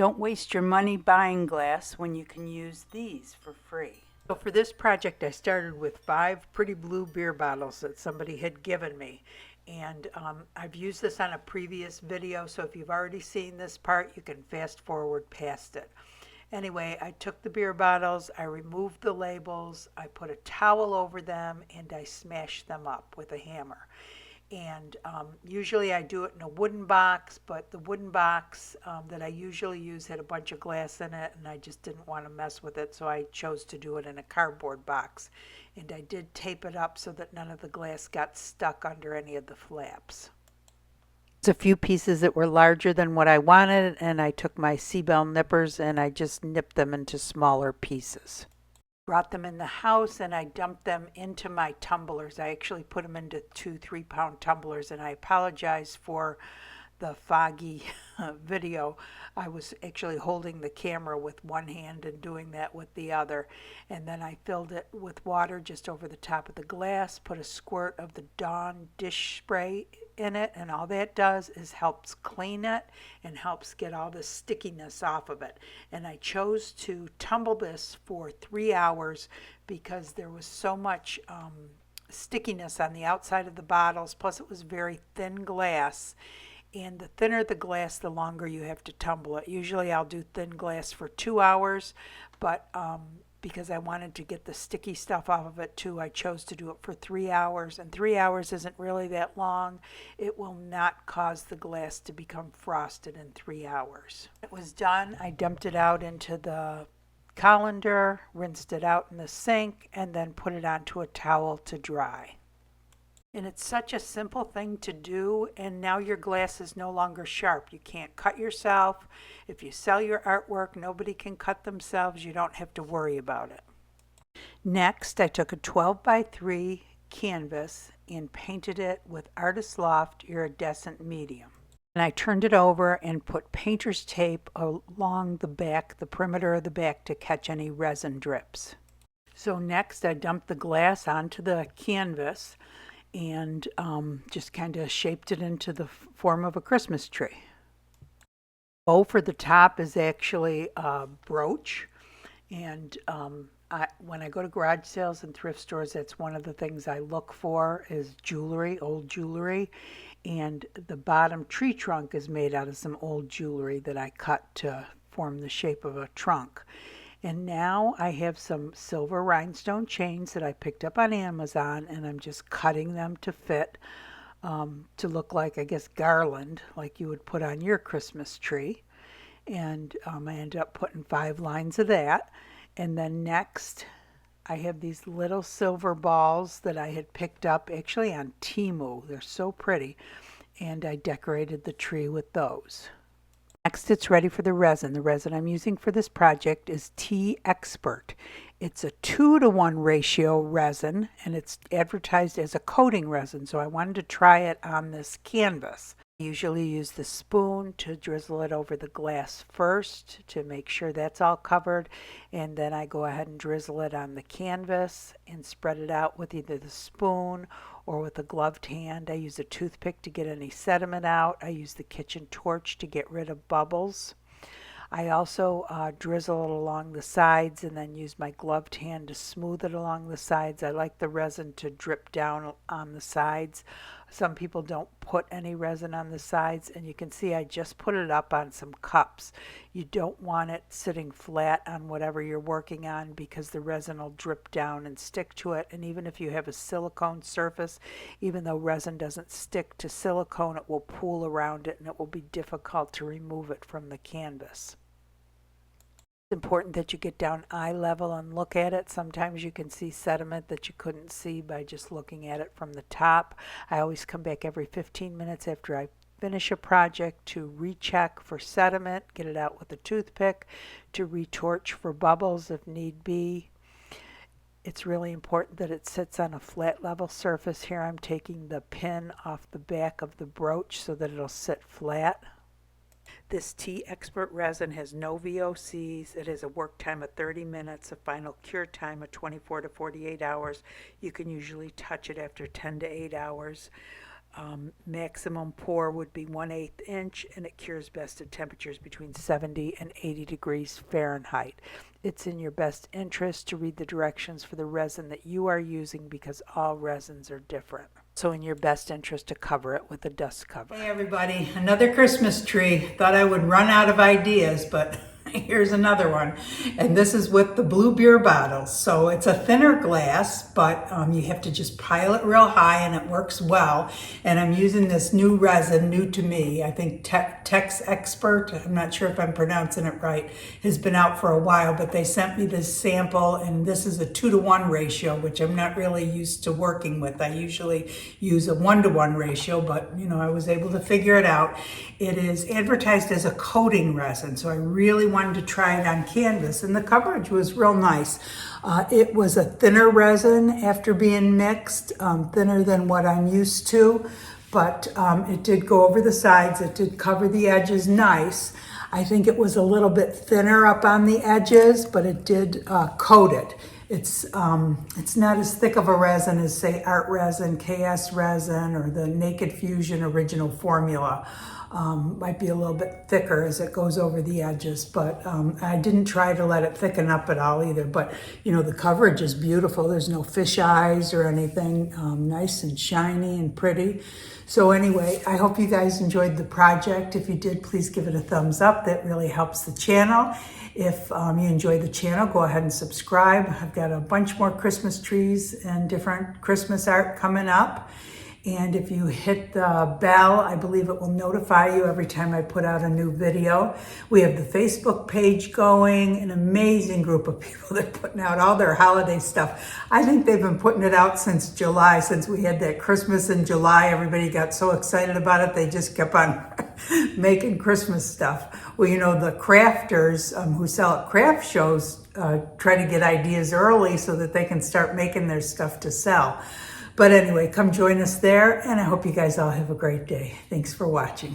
Don't waste your money buying glass when you can use these for free. So for this project, I started with 5 pretty blue beer bottles that somebody had given me. And I've used this on a previous video, so if you've already seen this part, you can fast forward past it. Anyway, I took the beer bottles, I removed the labels, I put a towel over them, and I smashed them up with a hammer. And usually I do it in a wooden box, but the wooden box that I usually use had a bunch of glass in it, and I just didn't want to mess with it, so I chose to do it in a cardboard box. And I did tape it up so that none of the glass got stuck under any of the flaps. There's a few pieces that were larger than what I wanted, and I took my C-bell nippers and I just nipped them into smaller pieces. Brought them in the house and I dumped them into my tumblers. I actually put them into 2 3-pound tumblers, and I apologize for the foggy video. I was actually holding the camera with one hand and doing that with the other. And then I filled it with water just over the top of the glass, put a squirt of the Dawn dish spray in it, and all that does is helps clean it and helps get all the stickiness off of it. And I chose to tumble this for 3 hours because there was so much stickiness on the outside of the bottles, plus it was very thin glass. And the thinner the glass, the longer you have to tumble it. Usually I'll do thin glass for 2 hours, but because I wanted to get the sticky stuff off of it too, I chose to do it for 3 hours. And 3 hours isn't really that long. It will not cause the glass to become frosted in 3 hours. It was done. I dumped it out into the colander, rinsed it out in the sink, and then put it onto a towel to dry. And it's such a simple thing to do, and now your glass is no longer sharp. You can't cut yourself. If you sell your artwork, nobody can cut themselves. You don't have to worry about it. Next, I took a 12 by 3 canvas and painted it with Artist Loft Iridescent Medium. And I turned it over and put painter's tape along the back, the perimeter of the back, to catch any resin drips. So next, I dumped the glass onto the canvas and just kind of shaped it into the form of a Christmas tree. Bow for the top is actually a brooch, and when I go to garage sales and thrift stores, that's one of the things I look for is jewelry, old jewelry, and the bottom tree trunk is made out of some old jewelry that I cut to form the shape of a trunk. And now I have some silver rhinestone chains that I picked up on Amazon, and I'm just cutting them to fit, to look like, I guess, garland, like you would put on your Christmas tree. And I ended up putting 5 lines of that. And then next, I have these little silver balls that I had picked up actually on Temu. They're so pretty. And I decorated the tree with those. Next, it's ready for the resin. The resin I'm using for this project is Teexpert. It's a 2-to-1 ratio resin, and it's advertised as a coating resin, so I wanted to try it on this canvas. I usually use the spoon to drizzle it over the glass first to make sure that's all covered, and then I go ahead and drizzle it on the canvas and spread it out with either the spoon or with a gloved hand. I use a toothpick to get any sediment out. I use the kitchen torch to get rid of bubbles. I also drizzle it along the sides and then use my gloved hand to smooth it along the sides. I like the resin to drip down on the sides. Some people don't put any resin on the sides, and you can see I just put it up on some cups. You don't want it sitting flat on whatever you're working on because the resin will drip down and stick to it. And even if you have a silicone surface, even though resin doesn't stick to silicone, it will pool around it and it will be difficult to remove it from the canvas. It's important that you get down eye level and look at it. Sometimes you can see sediment that you couldn't see by just looking at it from the top. I always come back every 15 minutes after I finish a project to recheck for sediment, get it out with a toothpick, to retorch for bubbles if need be. It's really important that it sits on a flat level surface. Here I'm taking the pin off the back of the brooch so that it'll sit flat. This Teexpert resin has no VOCs. It has a work time of 30 minutes, a final cure time of 24 to 48 hours. You can usually touch it after 10 to 8 hours. Maximum pour would be 1/8 inch, and it cures best at temperatures between 70 and 80 degrees Fahrenheit. It's in your best interest to read the directions for the resin that you are using because all resins are different. So in your best interest to cover it with a dust cover. Hey everybody, another Christmas tree. Thought I would run out of ideas, but here's another one. And this is with the blue beer bottles. So it's a thinner glass, but you have to just pile it real high and it works well. And I'm using this new resin, new to me. I think Teexpert, I'm not sure if I'm pronouncing it right, has been out for a while, but they sent me this sample, and this is a 2-to-1 ratio, which I'm not really used to working with. I usually use a 1-to-1 ratio, but you know, I was able to figure it out. It is advertised as a coating resin, so I really wanted to try it on canvas, and the coverage was real nice. It was a thinner resin after being mixed, thinner than what I'm used to, but it did go over the sides. It did cover the edges nice. I think it was a little bit thinner up on the edges, but it did coat it. It's not as thick of a resin as, say, Art Resin, KS Resin, or the Naked Fusion Original Formula. Might be a little bit thicker as it goes over the edges, but I didn't try to let it thicken up at all either. But you know, the coverage is beautiful. There's no fish eyes or anything. Nice and shiny and pretty. So anyway, I hope you guys enjoyed the project. If you did, please give it a thumbs up. That really helps the channel. If you enjoy the channel, go ahead and subscribe. I've got a bunch more Christmas trees and different Christmas art coming up. And if you hit the bell, I believe it will notify you every time I put out a new video. We have the Facebook page going, an amazing group of people that are putting out all their holiday stuff. I think they've been putting it out since July, since we had that Christmas in July. Everybody got so excited about it, they just kept on making Christmas stuff. Well, you know, the crafters who sell at craft shows try to get ideas early so that they can start making their stuff to sell. But anyway, come join us there, and I hope you guys all have a great day. Thanks for watching.